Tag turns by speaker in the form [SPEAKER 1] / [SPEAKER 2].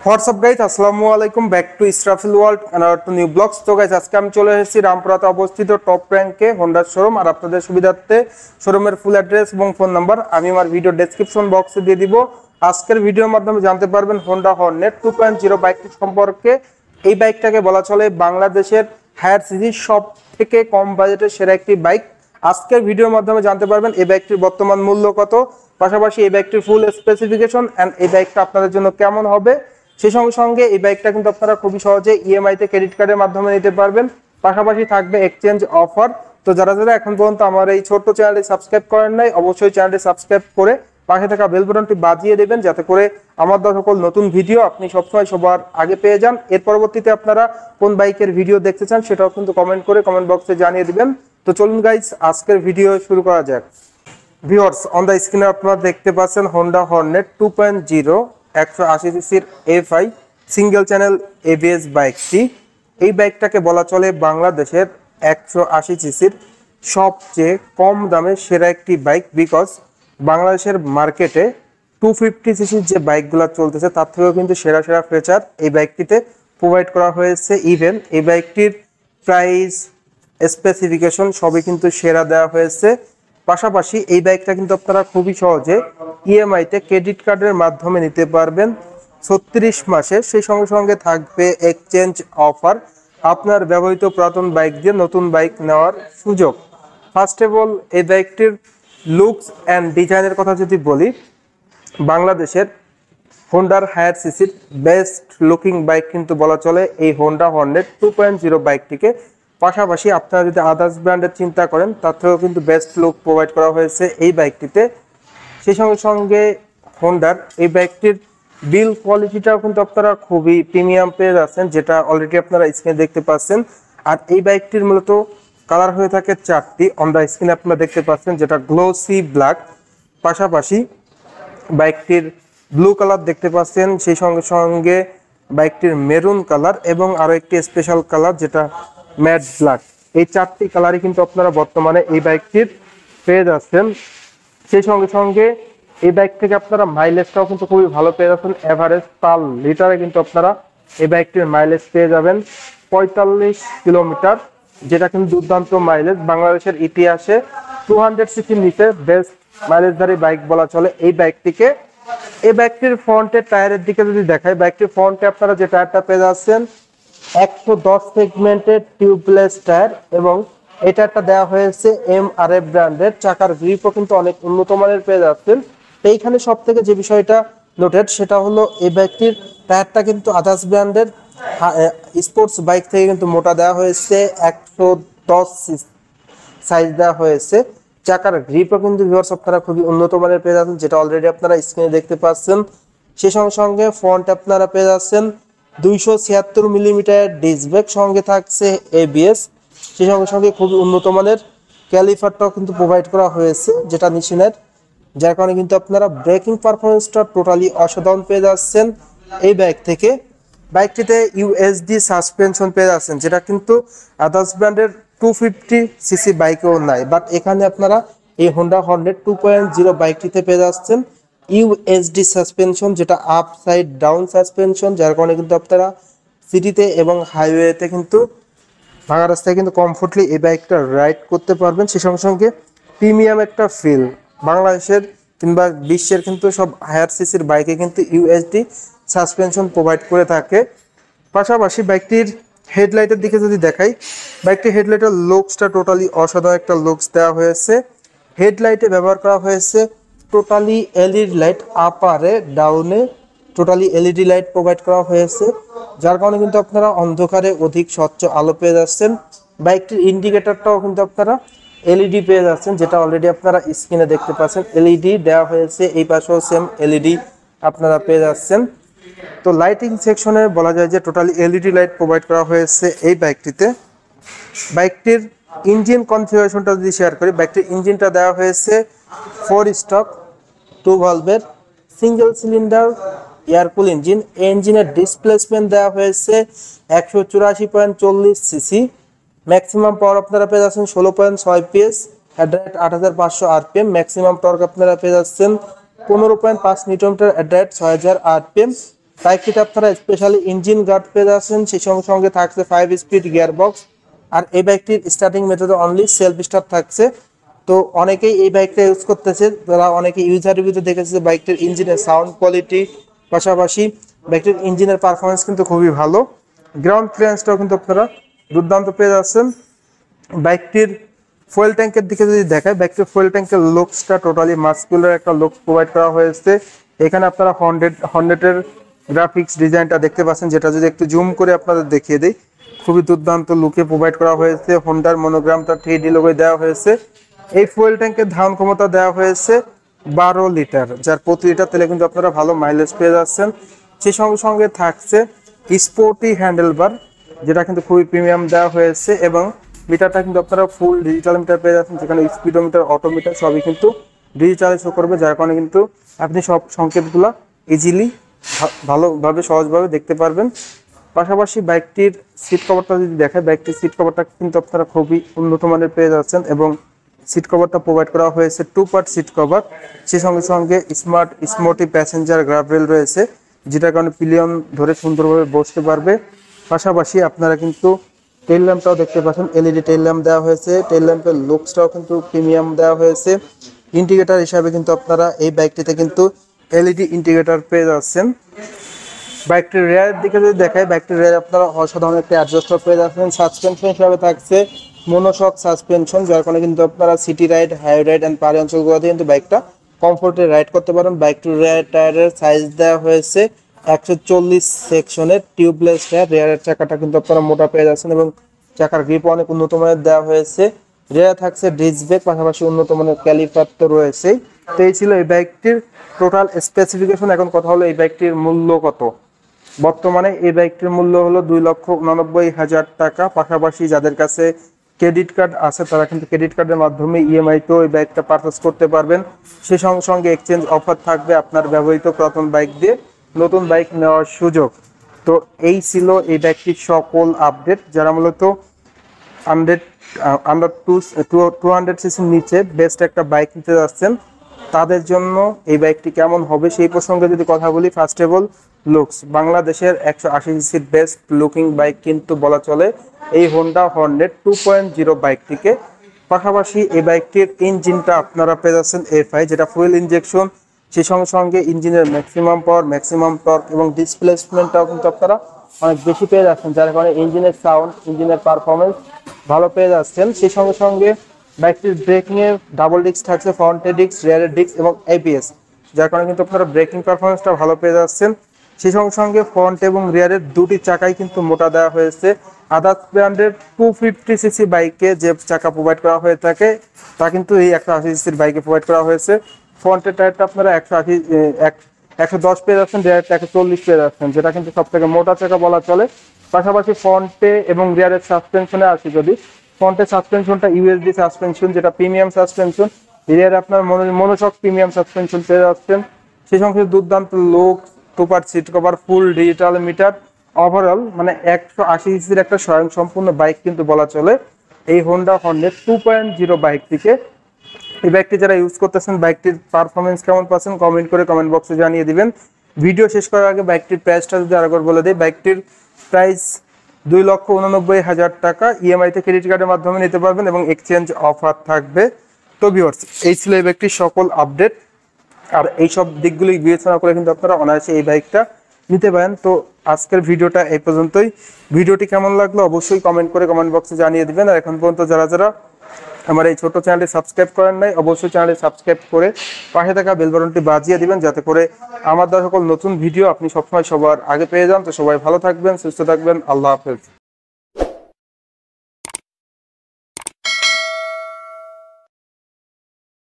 [SPEAKER 1] WhatsApp guys, আসসালামু আলাইকুম। Back to Israfil world and our to new blogs. তো guys, আজকে আমি চলে এসেছি রামপুরাতে অবস্থিত টপ র্যাঙ্কে হোন্ডার শোরুম। আর আপনাদের সুবিধার্থে শোরুমের ফুল অ্যাড্রেস এবং ফোন নাম্বার আমি আমার ভিডিও ডেসক্রিপশন বক্সে দিয়ে দিব। আজকের ভিডিওর মাধ্যমে জানতে পারবেন হোন্ডা হর্নেট 2.0 বাইকটি সম্পর্কে। এই বাইকটাকে বলা চলে বাংলাদেশের হায়ার সিরিজ সব থেকে কম বাজেটের সেরা একটি বাইক। আজকের ভিডিওর মাধ্যমে জানতে পারবেন এই বাইকটির বর্তমান মূল্য কত, পাশাপাশি এই বাইকটির ফুল স্পেসিফিকেশন এন্ড এই বাইকটা আপনাদের জন্য কেমন হবে। সেই সঙ্গে সঙ্গে এই বাইকটা কিন্তু আপনারা খুবই সহজে ইএমআই তে ক্রেডিট কার্ডের মাধ্যমে নিতে পারবেন। পাশাপাশি থাকবে এক্সচেঞ্জ অফার। তো যারা যারা এখন পর্যন্ত আমার এই ছোট্ট চ্যানেলটি সাবস্ক্রাইব করেন নাই, অবশ্যই চ্যানেলটি সাবস্ক্রাইব করে পাশে থাকা বেল বাটনটি বাজিয়ে দেবেন, যাতে করে আমার দেওয়া সকল নতুন ভিডিও আপনি সবসময় সবার আগে পেয়ে যান। এর পরবর্তীতে আপনারা কোন বাইকের ভিডিও দেখতে চান সেটাও কিন্তু কমেন্ট করে কমেন্ট বক্সে জানিয়ে দিবেন। তো চলুন গাইস, আজকের ভিডিও শুরু করা যাক। ভিউয়ার্স, অন দ্য স্ক্রিনে আপনারা দেখতে পাচ্ছেন হোন্ডা হর্নেট 2.0 180 সিসির এফআই সিঙ্গেল চ্যানেল এবিএস বাইকটি। এই বাইকটাকে বলা চলে বাংলাদেশের 180 সিসির সবচেয়ে কম দামে সেরা একটি বাইক, বিকজ বাংলাদেশের মার্কেটে 250 সিসির যে বাইকগুলো চলতেছে তার থেকেও কিন্তু সেরা সেরা ফিচার এই বাইকটিতে প্রোভাইড করা হয়েছে। ইভেন এই বাইকটির প্রাইস, স্পেসিফিকেশন সবই কিন্তু সেরা দেওয়া হয়েছে। পাশাপাশি এই বাইকটা কিন্তু আপনারা খুবই সহজে ইএমআই তে ক্রেডিট কার্ডের মাধ্যমে নিতে পারবেন 36 মাসে। সেই সঙ্গে সঙ্গে থাকবে এক্সচেঞ্জ অফার, আপনার ব্যবহৃত পুরাতন বাইক দিয়ে নতুন বাইক নেওয়ার সুযোগ। ফার্স্ট অফ অল, এই বাইকটির লুকস অ্যান্ড ডিজাইনের কথা যদি বলি, বাংলাদেশের হোন্ডার হায়ার সিসির বেস্ট লুকিং বাইক কিন্তু বলা চলে এই হোন্ডা হর্নেট 2.0 বাইকটিকে। পাশাপাশি আপনারা যদি আদার্স ব্র্যান্ডের চিন্তা করেন তার থেকেও কিন্তু বেস্ট লুক প্রোভাইড করা হয়েছে এই বাইকটিতে। সেই সঙ্গে সঙ্গে হোন্ডার এই বাইকটির বিল কোয়ালিটিটাও কিন্তু আপনারা খুবই প্রিমিয়াম পেয়ে যাচ্ছেন, যেটা অলরেডি আপনারা স্ক্রিনে দেখতে পাচ্ছেন। আর এই বাইকটির মূলত কালার হয়ে থাকে 4টি, অন দ্য স্ক্রিনে আপনারা দেখতে পাচ্ছেন, যেটা গ্লোসি ব্ল্যাক, পাশাপাশি বাইকটির ব্লু কালার দেখতে পাচ্ছেন, সেই সঙ্গে সঙ্গে বাইকটির মেরুন কালার এবং আরো একটি স্পেশাল কালার যেটা ম্যাট ব্ল্যাক। এই 4টি কালারই কিন্তু আপনারা বর্তমানে এই বাইকটির পেয়ে যাচ্ছেন। সেই সঙ্গে সঙ্গে এই বাইক থেকে আপনারা মাইলেজটাও কিন্তু খুবই ভালো পেয়ে যাচ্ছেন। এভারেজ পার লিটারে কিন্তু আপনারা এই বাইকটির মাইলেজ পেয়ে যাবেন 45 কিলোমিটার, যেটা কিন্তু দুর্দান্ত মাইলেজ। বাংলাদেশের ইতিহাসে 200 সিসির নিচে বেস্ট মাইলেজধারী বাইক বলা চলে এই বাইকটিকে। এই বাইকটির ফ্রন্টের টায়ারের দিকে যদি দেখাই, বাইকটির ফ্রন্টে আপনারা যে টায়ারটা পেয়ে যাচ্ছেন 110 সেগমেন্টের টিউবলেস টায়ার, এবং এই টায়ারটা দেওয়া হয়েছে এমআরএফ ব্র্যান্ডের। চাকার গ্রিপও কিন্তু অনেক উন্নত মানের পেয়ে যাচ্ছেন। এইখানে সব থেকে যে বিষয়টা নোটেড সেটা হলো এই বাইকটির টায়ারটা কিন্তু আদার্স ব্র্যান্ডের স্পোর্টস বাইক থেকে কিন্তু মোটা দেওয়া হয়েছে, 110 সাইজ দেওয়া হয়েছে। চাকার গ্রিপও কিন্তু ভিউয়ার্স আপনারা খুবই উন্নত মানের পেয়ে যাচ্ছেন, যেটা অলরেডি আপনারা স্ক্রিনে দেখতে পাচ্ছেন। সেই সঙ্গে সঙ্গে ফ্রন্ট আপনারা পেয়ে যাচ্ছেন 276 মিলিমিটার ডিস্ক ব্রেক, সঙ্গে থাকছে এবিএস। সেই সঙ্গে সঙ্গে খুবই উন্নত মানের ক্যালিপারটাও কিন্তু প্রোভাইড করা হয়েছে, যেটা নিশিনের, যার কারণে কিন্তু আপনারা ব্রেকিং পারফরমেন্সটা টোটালি অসাধারণ পেয়ে যাচ্ছেন এই বাইক থেকে। বাইকটিতে ইউএসডি সাসপেনশন পেয়ে যাচ্ছেন, যেটা কিন্তু আদার্স ব্র্যান্ডের 250 সিসি বাইকেও নাই, বাট এখানে আপনারা এই হোন্ডা হর্নেট 2.0 বাইকটিতে পেয়ে যাচ্ছেন ইউএসডি সাসপেনশন, যেটা আপ সাইড ডাউন সাসপেনশন, যার কারণে কিন্তু আপনারা সিটিতে এবং হাইওয়েতে কিন্তু ভাঙা রাস্তায় কিন্তু কমফোর্টলি এই বাইকটা রাইড করতে পারবেন। সেই সঙ্গে সঙ্গে প্রিমিয়াম একটা ফিল, বাংলাদেশের কিংবা বিশ্বের কিন্তু সব হায়ার সিসির বাইকে কিন্তু ইউএসডি সাসপেনশন প্রোভাইড করে থাকে। পাশাপাশি বাইকটির হেডলাইটের দিকে যদি দেখাই, বাইকটির হেডলাইটের লুকসটা টোটালি অসাধারণ একটা লুকস দেওয়া হয়েছে। হেডলাইটে ব্যবহার করা হয়েছে টোটালি এলইডি লাইট, আপারে ডাউনে টোটালি এলইডি লাইট প্রোভাইড করা হয়েছে, যার কারণে কিন্তু আপনারা অন্ধকারে অধিক স্বচ্ছ আলো পেয়ে যাচ্ছেন। বাইকটির ইন্ডিকেটরটাও কিন্তু আপনারা এলইডি পেয়ে যাচ্ছেন, যেটা অলরেডি আপনারা স্ক্রিনে দেখতে পাচ্ছেন, এলইডি দেওয়া হয়েছে। এই পাশেও সেম এলইডি আপনারা পেয়ে যাচ্ছেন। তো লাইটিং সেকশনে বলা যায় যে টোটালি এলইডি লাইট প্রোভাইড করা হয়েছে এই বাইকটিতে। বাইকটির ইঞ্জিন কনফিগারেশনটা যদি শেয়ার করি, বাইকটির ইঞ্জিনটা দেওয়া হয়েছে 4 স্ট্রোক 2 ভালভের সিঙ্গেল সিলিন্ডার এয়ারকুল ইঞ্জিন। এই ইঞ্জিনের ডিসপ্লেসমেন্ট দেওয়া হয়েছে 184.40 সিসি। ম্যাক্সিমাম পাওয়ার আপনারা পেয়ে যাচ্ছেন 16.6 পিএস, এট 8500 আরপিএম। ম্যাক্সিমাম টর্ক আপনারা পেয়ে যাচ্ছেন 15.5 নিউটন মিটার এট 6000 আরপিএম। বাইকটিতে আপনারা স্পেশালি ইঞ্জিন গার্ড পেয়ে যাচ্ছেন, সেই সঙ্গে সঙ্গে থাকছে 5 স্পিড গিয়ার বক্স। আর এই বাইকটির স্টার্টিং মেথডে অনলি সেলফ স্টার্ট থাকছে। তো অনেকেই এই বাইকটা ইউজ করতেছে, তারা অনেকে ইউজার রিভিউতে দেখেছে যে বাইকটির ইঞ্জিনের সাউন্ড কোয়ালিটি, পাশাপাশি বাইকটির ইঞ্জিনের পারফরমেন্স কিন্তু খুবই ভালো। গ্রাউন্ড ক্লিয়ারেন্সটাও কিন্তু আপনারা দুর্দান্ত পেয়ে যাচ্ছেন। বাইকটির ফুয়েল ট্যাঙ্কের দিকে যদি দেখায়, বাইকটির ফুয়েল ট্যাঙ্কের লুকসটা টোটালি মাস্কুলার একটা লুকস প্রোভাইড করা হয়েছে। এখানে আপনারা হন্ড্রেডের গ্রাফিক্স ডিজাইনটা দেখতে পাচ্ছেন, যেটা যদি একটু জুম করে আপনাদের দেখিয়ে দিই, খুবই দুর্দান্ত লুকে প্রোভাইড করা হয়েছে। হোন্ডার মনোগ্রামটা 3D লোগোয় দেওয়া হয়েছে। এই ফুয়েল ট্যাঙ্কের ধারণ ক্ষমতা দেওয়া হয়েছে 12 লিটার, যার প্রতি লিটার তেলে কিন্তু আপনারা ভালো মাইলেজ পেয়ে যাচ্ছেন। সেই সঙ্গে সঙ্গে থাকছে স্পোর্টি হ্যান্ডেলবার, যেটা কিন্তু খুবই প্রিমিয়াম দেওয়া হয়েছে, এবং মিটারটা কিন্তু আপনারা ফুল ডিজিটাল মিটার পেয়ে যাচ্ছেন, যেখানে স্পিডোমিটার, অটোমিটার সবই কিন্তু ডিজিটালে শো করবে, যার কারণে কিন্তু আপনি সব সংকেতগুলো ইজিলি ভালোভাবে সহজভাবে দেখতে পারবেন। পাশাপাশি বাইকটির সিট কভারটা যদি দেখায়, বাইকটির সিট কভারটা কিন্তু আপনারা খুবই উন্নত মানের পেয়ে যাচ্ছেন, এবং সিট কভারটা প্রোভাইড করা হয়েছে 2 পার্ট সিট কভার। সেই সঙ্গে সঙ্গে স্মার্টি প্যাসেঞ্জার গ্রাভেল রয়েছে, যেটার কারণে পিলিয়ন ধরে সুন্দরভাবে বসতে পারবে। পাশাপাশি আপনারা কিন্তু টেইল ল্যাম্পটাও দেখতে পাচ্ছেন, এলইডি টেইল ল্যাম্প দেওয়া হয়েছে। টেইল ল্যাম্পের লুকসটাও কিন্তু প্রিমিয়াম দেওয়া হয়েছে। ইন্ডিকেটার হিসাবে কিন্তু আপনারা এই বাইকটিতে কিন্তু এলইডি ইন্ডিকেটার পেয়ে যাচ্ছেন। বাইকটির রেয়ারের দিকে যদি দেখায়, বাইকটির রেয়ার আপনারা অসাধারণ একটি অ্যাডজাস্টার পেয়ে যাচ্ছেন। সাসপেনশন হিসাবে থাকছে মনোশক সাসপেনশন, যার কারণে কিন্তু আপনারা city ride, high ride and পাহাড়ি অঞ্চলগুলোতে কিন্তু বাইকটা কমফোর্টে রাইড করতে পারেন। বাইকটির রেয়ার টায়ারের সাইজ দেওয়া হয়েছে 140 সেকশনের টিউবলেস টায়ার। রেয়ারের চাকাটা কিন্তু আপনারা মোটা পেয়ে যাচ্ছেন, এবং চাকার গ্রিপ অনেক উন্নত মানের দেওয়া হয়েছে। রেয়ার থাকছে ডিস্ক ব্রেক, পাশাপাশি উন্নত মানের ক্যালিপার তো রয়েছেই। তো এই ছিল এই বাইকটির টোটাল স্পেসিফিকেশন। এখন কথা হলো এই বাইকটির মূল্য কত। বর্তমানে এই বাইকটির মূল্য হলো 2,89,000 টাকা। পাশাপাশি যাদের কাছে ক্রেডিট কার্ড আছে, তারা কিন্তু ক্রেডিট কার্ডের মাধ্যমে ইএমআইতেও এই বাইকটা পারচেস করতে পারবেন। সেই সঙ্গে সঙ্গে এক্সচেঞ্জ অফার থাকবে, আপনার ব্যবহৃত পুরাতন বাইক দিয়ে নতুন বাইক নেওয়ার সুযোগ। তো এই ছিল এই বাইকটির সকল আপডেট। যারা মূলত আন্ডার 200 সিসির নিচে বেস্ট একটা বাইক নিতে যাচ্ছেন, তাদের জন্য এই বাইকটি কেমন হবে সেই প্রসঙ্গে যদি কথা বলি, ফার্স্ট অফ অল লুকস, বাংলাদেশের 180 সিসির বেস্ট লুকিং বাইক কিন্তু বলা চলে এই হোন্ডা হর্নেট 2.0 বাইকটিকে। পাশাপাশি এই বাইকটির ইঞ্জিনটা আপনারা পেয়ে যাচ্ছেন FI, যেটা ফুয়েল ইনজেকশন। সেই সঙ্গে সঙ্গে ইঞ্জিনের ম্যাক্সিমাম পাওয়ার, ম্যাক্সিমাম টর্ক এবং ডিসপ্লেসমেন্টটাও কিন্তু আপনারা অনেক বেশি পেয়ে যাচ্ছেন, যার কারণে ইঞ্জিনের সাউন্ড, ইঞ্জিনের পারফরমেন্স ভালো পেয়ে যাচ্ছেন। সেই সঙ্গে সঙ্গে বাইকটির ব্রেকিং এর ডাবল ডিস্ক থাকছে, ফ্রন্টের ডিস্ক, রিয়ারের ডিস্ক এবং ABS, যার কারণে কিন্তু আপনারা ব্রেকিং পারফরমেন্সটা ভালো পেয়ে যাচ্ছেন। সেই সঙ্গে সঙ্গে ফ্রন্ট এবং রিয়ারের দুটি চাকাই কিন্তু মোটা দেওয়া হয়েছে। আদার্স ব্র্যান্ডের 250 সিসি বাইকে যে চাকা প্রোভাইড করা হয়ে থাকে, তা কিন্তু এই 180 সিসির বাইকে প্রোভাইড করা হয়েছে। ফ্রন্টের টায়ারটা আপনারা 110 পেয়ে যাচ্ছেন, রিয়ারটা 140 পেয়ে যাচ্ছেন, যেটা কিন্তু সব থেকে মোটা চাকা বলা চলে। পাশাপাশি ফ্রন্টে এবং রিয়ারের সাসপেনশনে আসি, যদি ফ্রন্টের সাসপেনশনটা ইউএসডি সাসপেনশন, যেটা প্রিমিয়াম সাসপেনশন। রিয়ারে আপনার মনোশক প্রিমিয়াম সাসপেনশন পেয়ে যাচ্ছেন। সেই সঙ্গে দুর্দান্ত look, 2 part seat cover, full digital meter, overall মানে 180 সিসির একটা স্বয়ংসম্পূর্ণ বাইক কিন্তু বলা চলে এই হোন্ডা হর্নেট 2.0 বাইকটিকে। এই বাইকটি যারা ইউজ করতেছেন, বাইকটির পারফরমেন্স কেমন পাচ্ছেন কমেন্ট করে কমেন্ট বক্সে জানিয়ে দিবেন। ভিডিও শেষ করার আগে বাইকটির প্রাইসটা যদি আরেকবার বলে দিই, বাইকটির প্রাইস 2,89,000 টাকা। ইএমআইতে ক্রেডিট কার্ডের মাধ্যমে নিতে পারবেন এবং এক্সচেঞ্জ অফার থাকবে। তো ভিউয়ার্স, এই ছিল এই বাইকটির সকল আপডেট, আর এইসব দিকগুলি বিবেচনা করে কিন্তু আপনারা অনায়াসে এই বাইকটা নিতে পারেন। তো আজকের ভিডিওটা এই পর্যন্তই। ভিডিওটি কেমন লাগলো অবশ্যই কমেন্ট করে কমেন্ট বক্সে জানিয়ে দিবেন। আর এখন পর্যন্ত যারা যারা আমার এই ছোট চ্যানেলটি সাবস্ক্রাইব করেন নাই, অবশ্যই চ্যানেলটি সাবস্ক্রাইব করে পাশে থাকা বেল বাটনটি বাজিয়ে দিবেন, যাতে করে আমার দেওয়া সকল নতুন ভিডিও আপনি সবসময় সবার আগে পেয়ে যান। তো সবাই ভালো থাকবেন, সুস্থ থাকবেন, আল্লাহ হাফেজ।